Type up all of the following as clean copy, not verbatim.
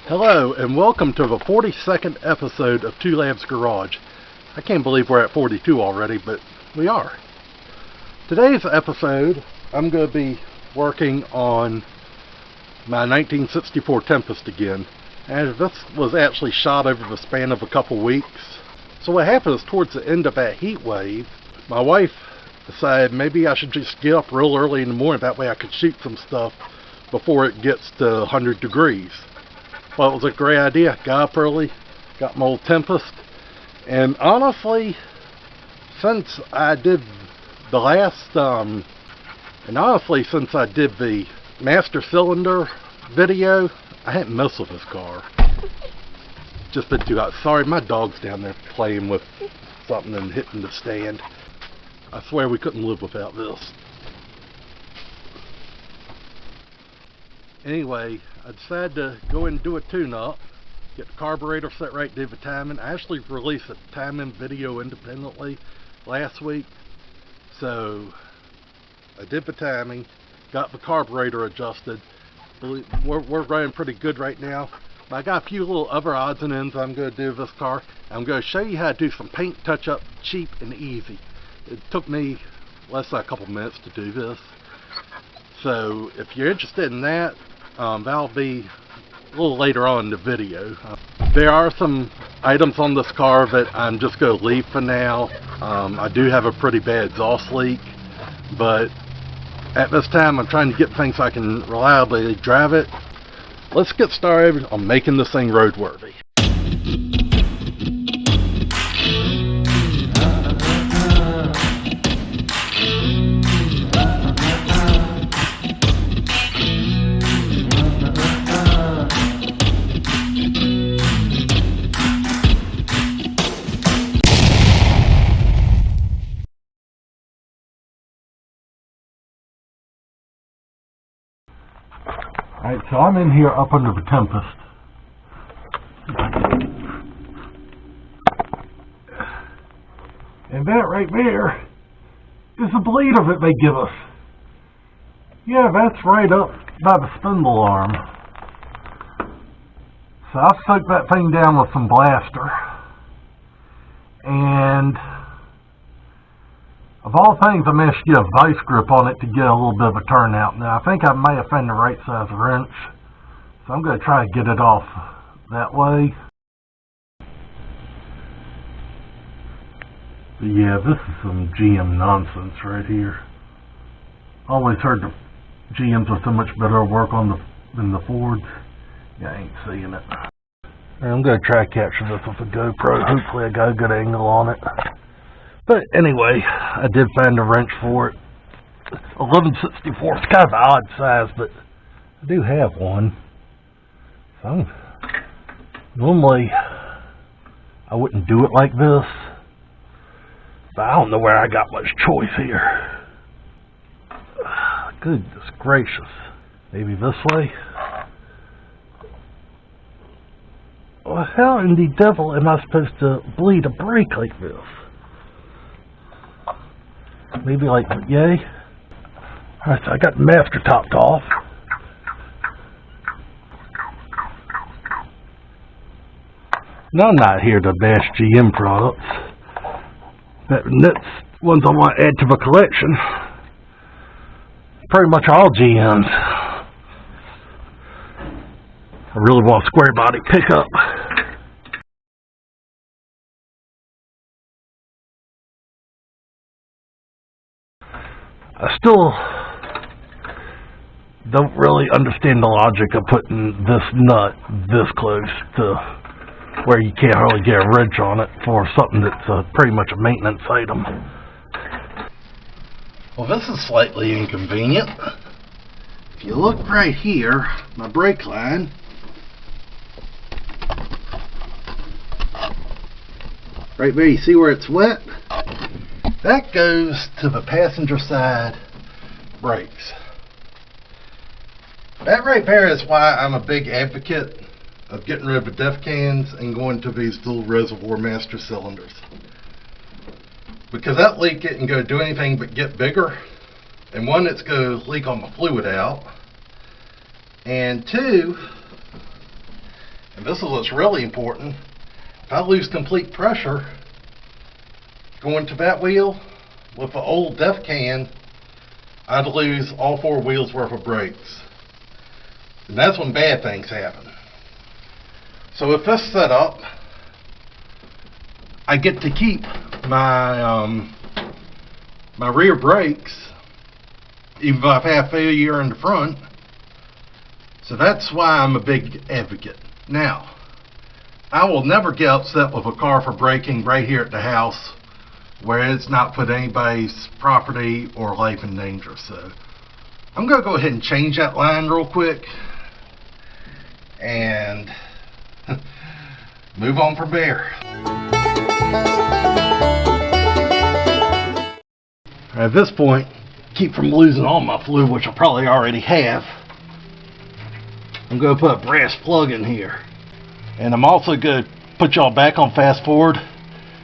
Hello and welcome to the 42nd episode of Two Labs Garage. I can't believe we're at 42 already, but we are. Today's episode, I'm going to be working on my 1964 Tempest again. And this was actually shot over the span of a couple weeks. So what happened is towards the end of that heat wave, my wife decided maybe I should just get up real early in the morning. That way I could shoot some stuff before it gets to 100 degrees. Well, it was a great idea. Got up early, got my old Tempest, and honestly, since I did the master cylinder video, I hadn't messed with this car. Just been too hot. Sorry, my dog's down there playing with something and hitting the stand. I swear we couldn't live without this. Anyway, I decided to go and do a tune-up, get the carburetor set right, do the timing. I actually released a timing video independently last week, so I did the timing, got the carburetor adjusted. We're running pretty good right now. But I got a few little other odds and ends I'm going to do with this car. I'm going to show you how to do some paint touch-up cheap and easy. It took me less than a couple minutes to do this. So if you're interested in that, that'll be a little later on in the video. There are some items on this car that I'm just going to leave for now. I do have a pretty bad exhaust leak, but at this time I'm trying to get things so I can reliably drive it. Let's get started on making this thing roadworthy. Alright, so I'm in here up under the Tempest. And that right there is the bleeder that they give us. Yeah, that's right up by the spindle arm. So I've soaked that thing down with some blaster. And of all things, I managed to get a vice grip on it to get a little bit of a turnout. Now, I think I may have found the right size wrench, so I'm going to try to get it off that way. But yeah, this is some GM nonsense right here. I always heard the GMs are so much better at work on than the Fords. Yeah, I ain't seeing it. I'm going to try to capture this with a GoPro. Hopefully I got a good angle on it. But anyway, I did find a wrench for it. 11/64, it's kind of an odd size, but I do have one. So normally I wouldn't do it like this, but I don't know where I got much choice here. Goodness gracious. Maybe this way? Well, how in the devil am I supposed to bleed a brake like this? Maybe like, yay. Alright, so I got the master topped off. Now I'm not here to bash GM products. That's ones I want to add to the collection. Pretty much all GMs. I really want a square body pickup. I still don't really understand the logic of putting this nut this close to where you can't hardly get a wrench on it for something that's pretty much a maintenance item. Well, this is slightly inconvenient. If you look right here, my brake line, right there, you see where it's wet? That goes to the passenger side brakes. That right there is why I'm a big advocate of getting rid of the def cans and going to these dual reservoir master cylinders. Because that leak isn't going to do anything but get bigger. And one, it's going to leak all my fluid out. And two, And this is what's really important. If I lose complete pressure going to that wheel with the old def can, I'd lose all 4 wheels worth of brakes. And that's when bad things happen. So with this setup, I get to keep my my rear brakes, even if I've had failure in the front. So that's why I'm a big advocate. Now, I will never get upset with a car for braking right here at the house where it's not put anybody's property or life in danger. So I'm going to go ahead and change that line real quick and move on from there. At this point, keep from losing all my fluid, which I probably already have, I'm going to put a brass plug in here. And I'm also going to put y'all back on fast forward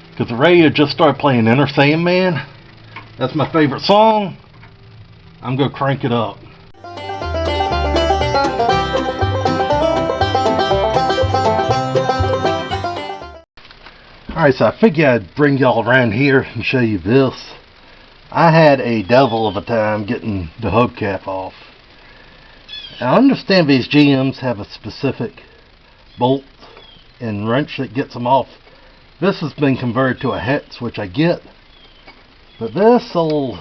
because the radio just started playing Enter Sandman. That's my favorite song. I'm going to crank it up. Alright, so I figured I'd bring y'all around here and show you this. I had a devil of a time getting the hubcap off. I understand these GMs have a specific bolt and wrench that gets them off. This has been converted to a hex, which I get. But this old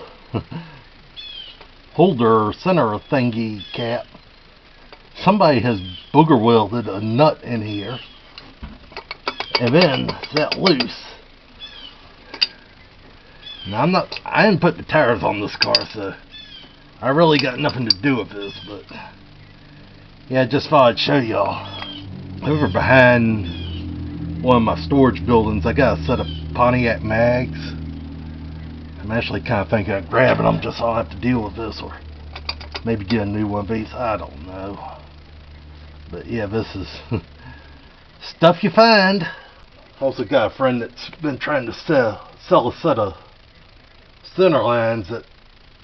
holder center thingy cap, somebody has booger welded a nut in here and then set loose. Now I didn't put the tires on this car, so I really got nothing to do with this, but yeah, I just thought I'd show y'all. Over behind one of my storage buildings, I got a set of Pontiac mags. I'm actually kind of thinking of grabbing them just so I don't have to deal with this, or maybe get a new one of these. I don't know. But yeah, this is stuff you find. Also got a friend that's been trying to sell a set of center lines that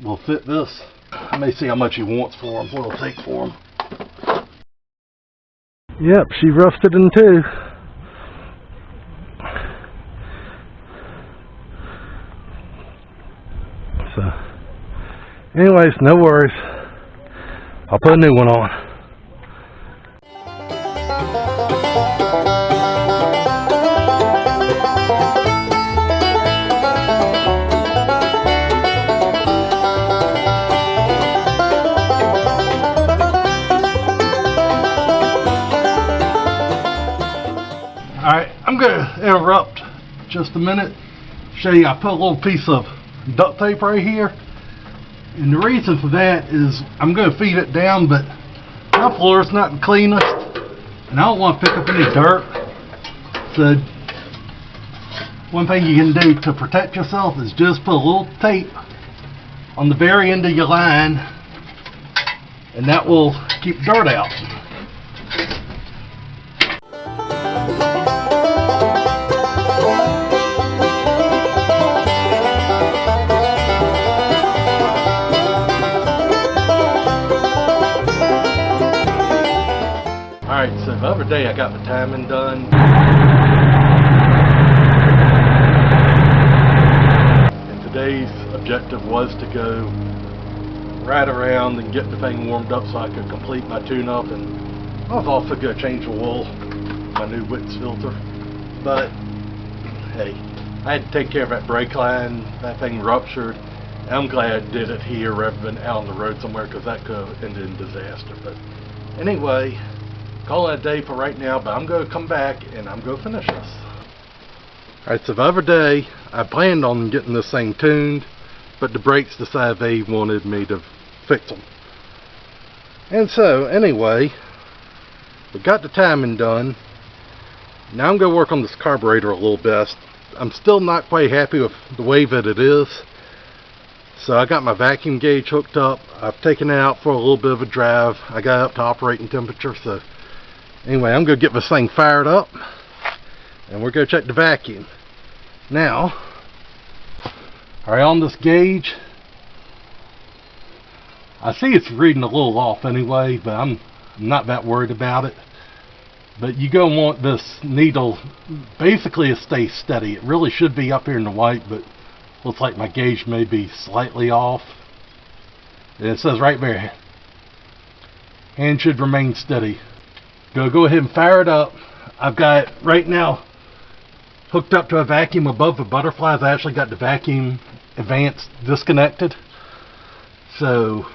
will fit this. I may see how much he wants for them, what it'll take for them. Yep, she rusted in two. So, anyways, no worries. I'll put a new one on. Alright, I'm going to interrupt just a minute, show you I put a little piece of duct tape right here, and the reason for that is I'm going to feed it down, but my floor is not the cleanest and I don't want to pick up any dirt. So one thing you can do to protect yourself is just put a little tape on the very end of your line, and that will keep dirt out. Alright, so the other day I got the timing done. And today's objective was to go right around and get the thing warmed up so I could complete my tune-up, and I was also going to change the oil, my new Witz filter. But, hey, I had to take care of that brake line. That thing ruptured. I'm glad I did it here rather than out on the road somewhere, because that could have ended in disaster. But anyway, call it a day for right now, but I'm going to come back and I'm going to finish this. Alright, so the other day I planned on getting this thing tuned, but the brakes decided they wanted me to fix them. And so anyway, we got the timing done. Now I'm going to work on this carburetor a little bit. I'm still not quite happy with the way that it is. So I got my vacuum gauge hooked up. I've taken it out for a little bit of a drive. I got it up to operating temperature. So anyway, I'm going to get this thing fired up and we're going to check the vacuum. Now, alright, on this gauge, I see it's reading a little off anyway, but I'm not that worried about it. But you're going to want this needle basically to stay steady. It really should be up here in the white, but looks like my gauge may be slightly off. And it says right there, hand should remain steady. Go ahead and fire it up. I've got it right now hooked up to a vacuum above the butterflies. I actually got the vacuum advance disconnected. So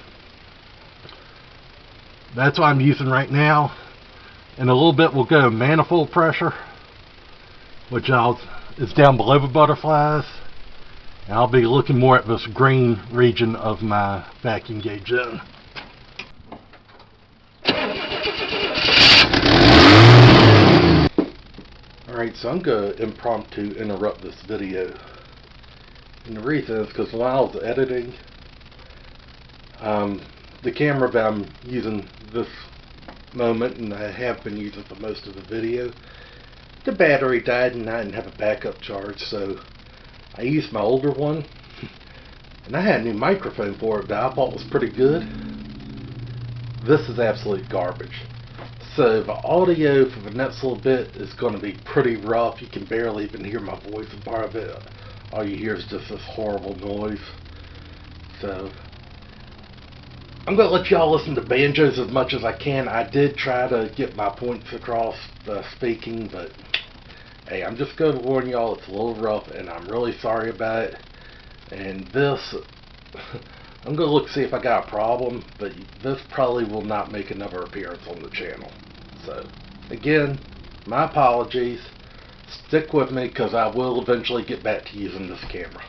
that's what I'm using right now. In a little bit we'll go to manifold pressure, which is down below the butterflies. And I'll be looking more at this green region of my vacuum gauge zone. Alright, so I'm going to impromptu interrupt this video. And the reason is because while I was editing, the camera that I'm using this moment, and I have been using for most of the video, the battery died and I didn't have a backup charge, so I used my older one. And I had a new microphone for it that I thought was pretty good. This is absolute garbage. So the audio for the next little bit is going to be pretty rough. You can barely even hear my voice in part of it. All you hear is just this horrible noise. So I'm going to let y'all listen to banjos as much as I can. I did try to get my points across speaking, but hey, I'm just going to warn y'all it's a little rough, and I'm really sorry about it. And this, I'm going to look see if I got a problem, but this probably will not make another appearance on the channel. So, again, my apologies. Stick with me because I will eventually get back to using this camera.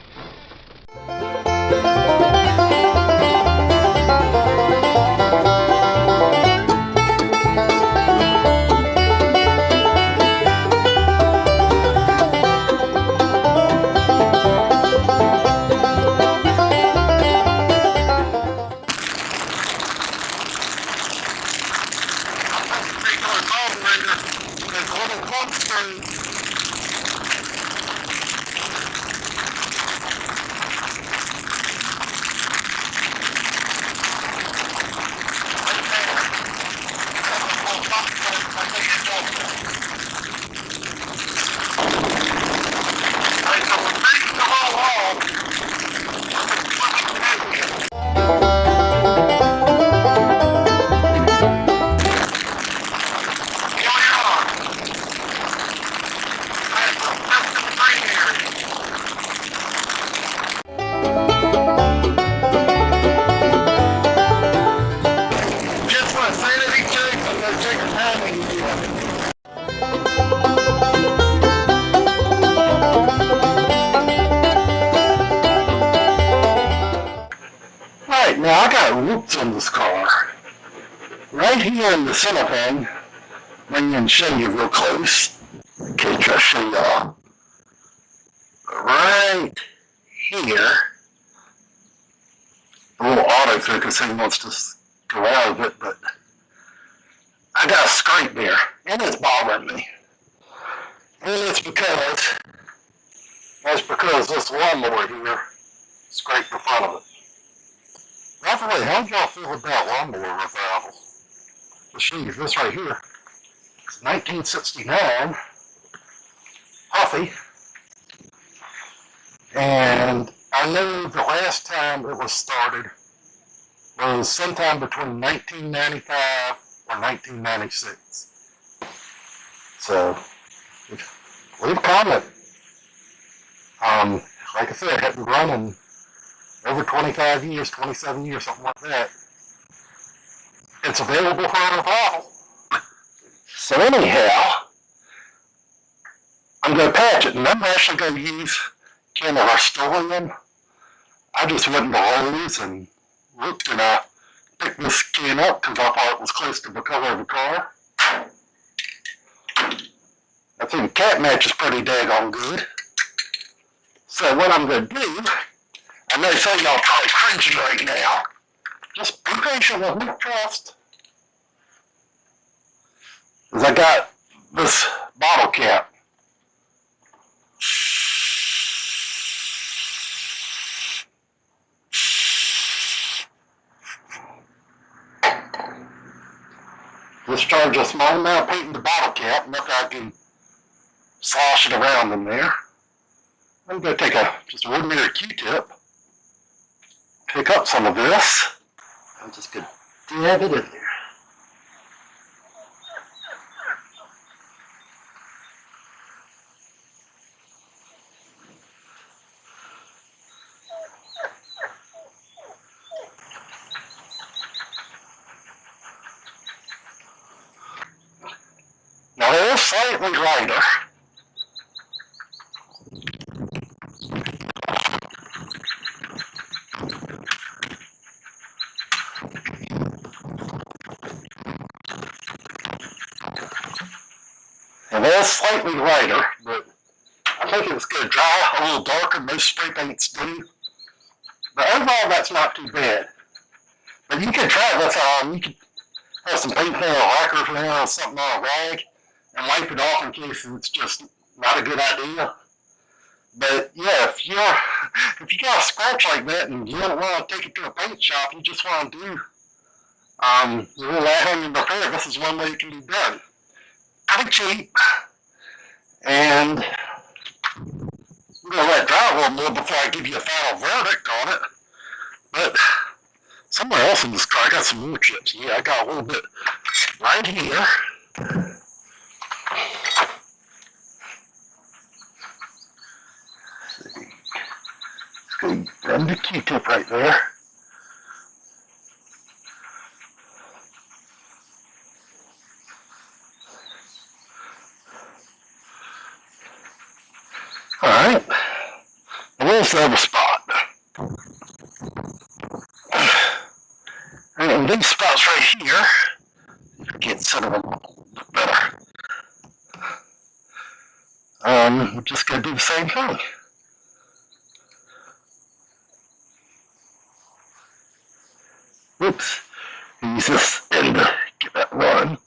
Alright, now I got roots on this car. Right here in the center thing, bring you and show you real close. Okay, try to show y'all. Right here, a little autofocus thing wants to go out of it, but I got a scrape there, and it's bothering me. And it's because this lawnmower here scraped the front of it. By the way, how do y'all feel about lawnmower revival? I'll show you this right here. It's 1969, Huffy. And I know the last time it was started was sometime between 1995 or 1996. So, leave a comment. Like I said, it had been running over 25 years, 27 years, something like that. It's available for a revival. So anyhow, I'm going to patch it, and I'm actually going to use can of Rust-Oleum. I just went into Lowe's and looked, and I picked this can up because I thought it was close to the color of the car. I think the cat match is pretty daggone good. So what I'm going to do, I know some of y'all probably cringing right now. Just be patient with me, trust. Because I got this bottle cap. Discharge a small amount of paint in the bottle cap, nothing I can slosh it around in there. I'm going to take just an ordinary Q-tip, pick up some of this. I'm just going to dab it in there. Now it is slightly lighter. And it is slightly lighter, but I think it's going to dry a little darker than most spray paints do. But overall, that's not too bad. But you can try this on. You can have some paint thinner or lacquer thinner or something on a rag and wipe it off in case it's just not a good idea. But yeah, if you got a scratch like that and you don't want to take it to a paint shop, you just want to do a little at-home repair, this is one way it can be done. Pretty cheap, and I'm going to let it dry a little more before I give you a final verdict on it. But somewhere else in this car, I got some more chips. Yeah, I got a little bit right here. Let's see. Let's go grab the Q-tip right there. Alright, and there's the other spot. And these spots right here, get some of them a little bit better. We're just going to do the same thing. Whoops, use this end to get that run.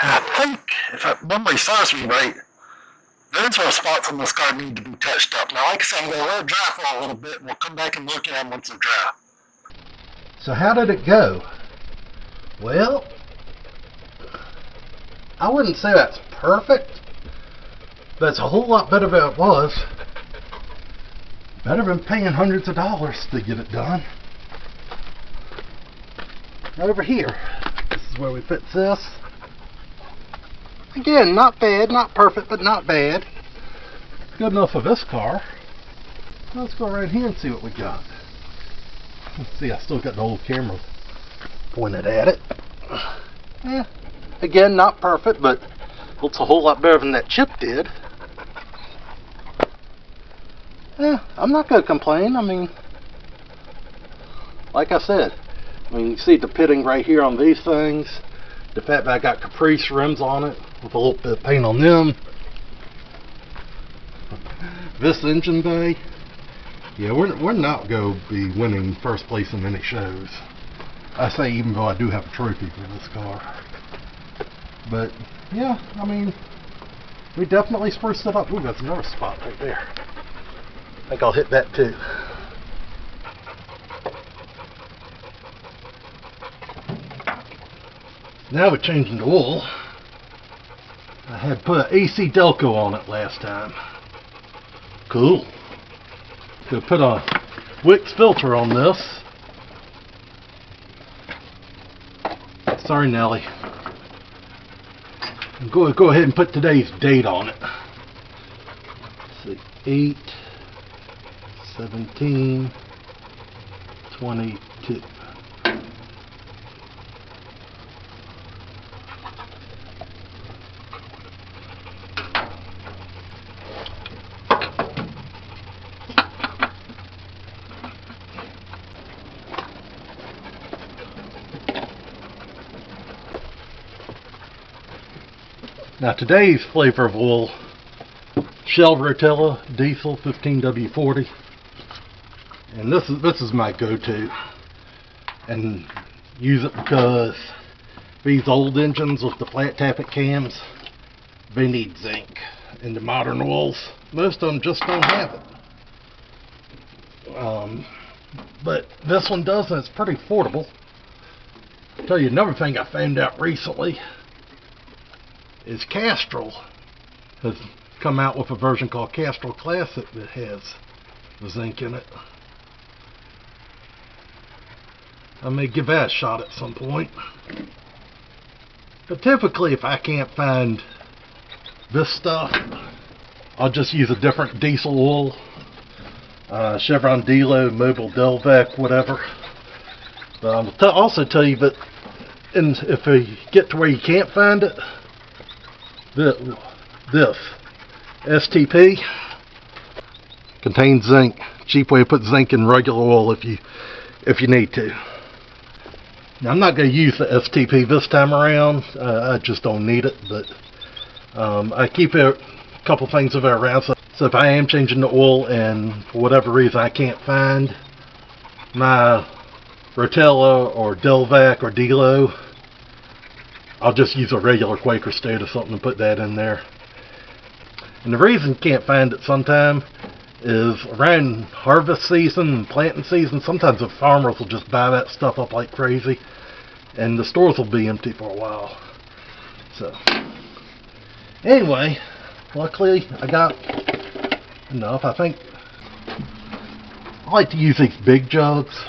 I think, if memory serves me right, those are spots on this car need to be touched up. Now, like I said, I'm going to let it dry for a little bit, and we'll come back and look at them once they're dry. So how did it go? Well, I wouldn't say that's perfect, but it's a whole lot better than it was. Better than paying hundreds of dollars to get it done. Right over here, this is where we fix this. Again, not bad, not perfect, but not bad. Good enough for this car. Let's go around here and see what we got. Let's see, I still got the old camera pointed at it. Again, not perfect, but looks a whole lot better than that chip did. I'm not going to complain. I mean, like I said, you see the pitting right here on these things. The fact that I got Caprice rims on it with a little bit of paint on them. This engine bay, yeah, we're not going to be winning first place in many shows. I say even though I do have a trophy for this car. But yeah, I mean, we definitely spruced it up. Ooh, that's another spot right there. I think I'll hit that too. Now we're changing the oil. I had put an AC Delco on it last time. Cool. Gonna put a Wix filter on this. Sorry, Nelly. Go ahead and put today's date on it. Let's see, 8/17/22. Now today's flavor of oil, Shell Rotella Diesel 15W40, and this is my go-to, and use it because these old engines with the flat tappet cams, they need zinc. In the modern oils, most of them just don't have it. But this one does, and it's pretty affordable. I'll tell you another thing I found out recently is Castrol has come out with a version called Castrol Classic that has the zinc in it. I may give that a shot at some point. But typically, if I can't find this stuff, I'll just use a different diesel oil, Chevron Delo, Mobil Delvac, whatever. But I'll also tell you that if you get to where you can't find it, this STP contains zinc. Cheap way to put zinc in regular oil if you need to. Now, I'm not going to use the STP this time around. I just don't need it, but I keep a couple things of it around. So if I am changing the oil and for whatever reason I can't find my Rotella or Delvac or Delo, I'll just use a regular Quaker State or something and put that in there. And the reason you can't find it sometime is around harvest season and planting season, sometimes the farmers will just buy that stuff up like crazy and the stores will be empty for a while. So anyway, luckily I got enough. I think I like to use these big jugs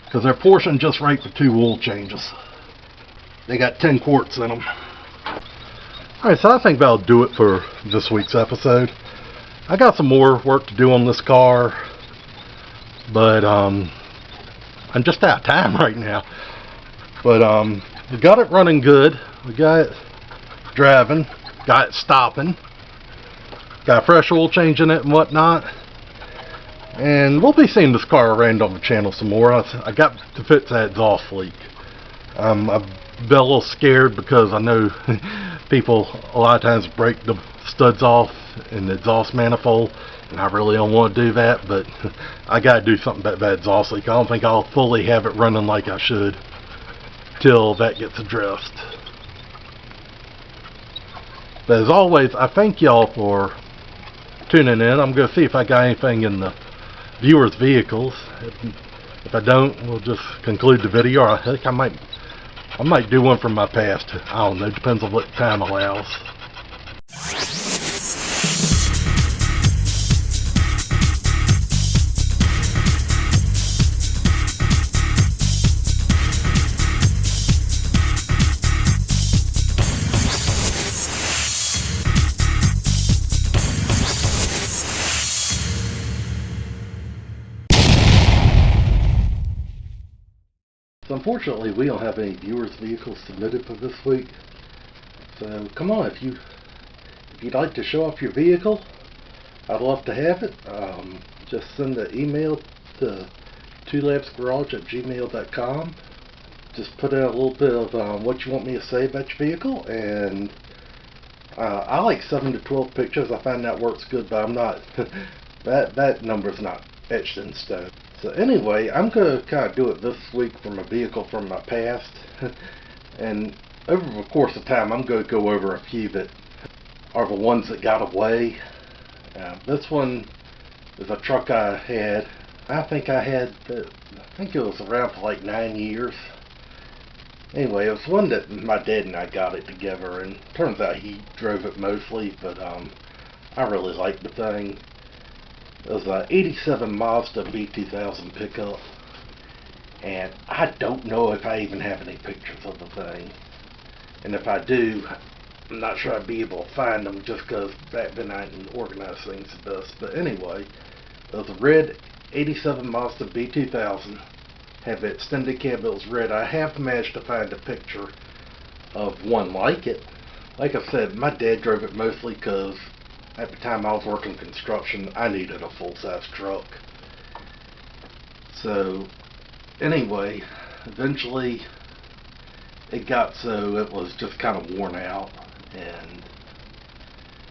because they're portioned just right for 2 oil changes. They got 10 quarts in them. Alright, so I think that'll do it for this week's episode. I got some more work to do on this car, but I'm just out of time right now. But we got it running good. We got it driving, got it stopping, got a fresh oil change in it and whatnot. And we'll be seeing this car around on the channel some more. I got to fix that exhaust leak. I've been a little scared because I know people a lot of times break the studs off in the exhaust manifold, and I really don't want to do that, but I got to do something about that exhaust leak. I don't think I'll fully have it running like I should till that gets addressed. But as always, I thank y'all for tuning in. I'm going to see if I got anything in the viewers' vehicles. If I don't, we'll just conclude the video. I think I might do one from my past. I don't know, depends on what time allows. So unfortunately, we don't have any viewers' vehicles submitted for this week. So come on, if you'd like to show off your vehicle, I'd love to have it. Just send an email to twolapsgarage@gmail.com. Just put in a little bit of what you want me to say about your vehicle, and I like 7 to 12 pictures. I find that works good, but I'm not that number's not etched in stone. So anyway, I'm going to kind of do it this week from a vehicle from my past. And over the course of time, I'm going to go over a few that are the ones that got away. This one is a truck I had. I think it was around for like 9 years. Anyway, it was one that my dad and I got it together, and turns out he drove it mostly, but I really liked the thing. It was an 87 Mazda B2000 pickup, and I don't know if I even have any pictures of the thing. And if I do, I'm not sure I'd be able to find them just because back then I didn't organize things the best. But anyway, it was a red 87 Mazda B2000. Had the extended cab, it was red. I have managed to find a picture of one like it. Like I said, my dad drove it mostly because at the time I was working construction, I needed a full-size truck. So, anyway, eventually it got so it was just kind of worn out, and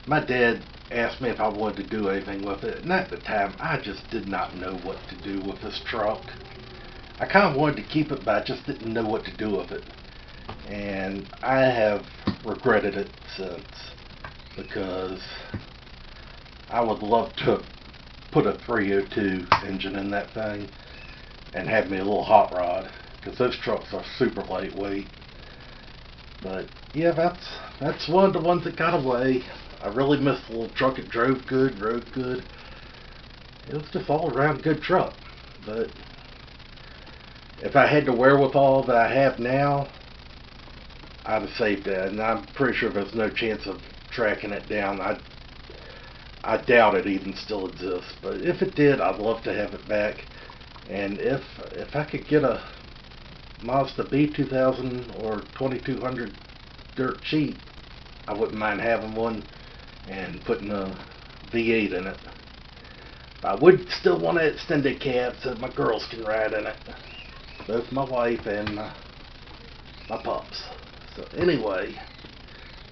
my dad asked me if I wanted to do anything with it, and at the time I just did not know what to do with this truck. I kind of wanted to keep it, but I just didn't know what to do with it. and I have regretted it since, because I would love to put a 302 engine in that thing and have me a little hot rod, because those trucks are super lightweight. But yeah, that's one of the ones that got away. I really miss the little truck. It drove good, rode good. It was just all around good truck. But if I had the wherewithal that I have now, I'd have saved that, and I'm pretty sure there's no chance of tracking it down. I doubt it even still exists, but if it did, I'd love to have it back. And if I could get a Mazda B2000 or 2200 dirt cheap, I wouldn't mind having one and putting a V8 in it. I would still want an extended cab so my girls can ride in it. Both my wife and my pups. So anyway,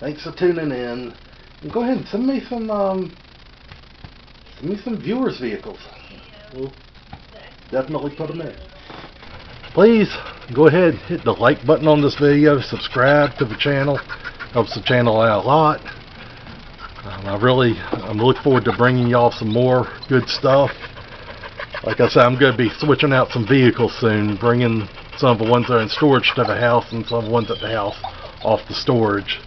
thanks for tuning in. And go ahead and send me some viewers' vehicles. We'll definitely put them in. Please go ahead and hit the like button on this video. Subscribe to the channel. Helps the channel out a lot. I'm looking forward to bringing y'all some more good stuff. Like I said, I'm going to be switching out some vehicles soon, bringing some of the ones that are in storage to the house and some of the ones at the house off the storage.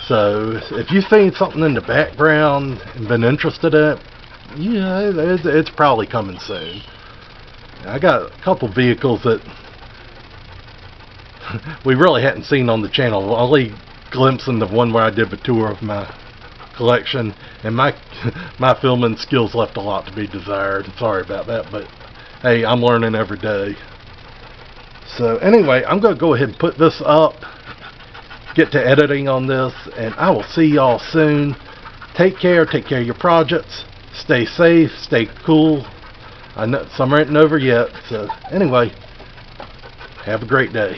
So if you've seen something in the background and been interested in it, yeah, it's probably coming soon. I got a couple vehicles that we really hadn't seen on the channel. Only glimpsing the one where I did a tour of my collection, and my filming skills left a lot to be desired. Sorry about that, but hey, I'm learning every day. So anyway, I'm going to go ahead and put this up, get to editing on this, and I will see y'all soon. Take care of your projects, stay safe, stay cool. I know summer ain't over yet, so anyway, have a great day.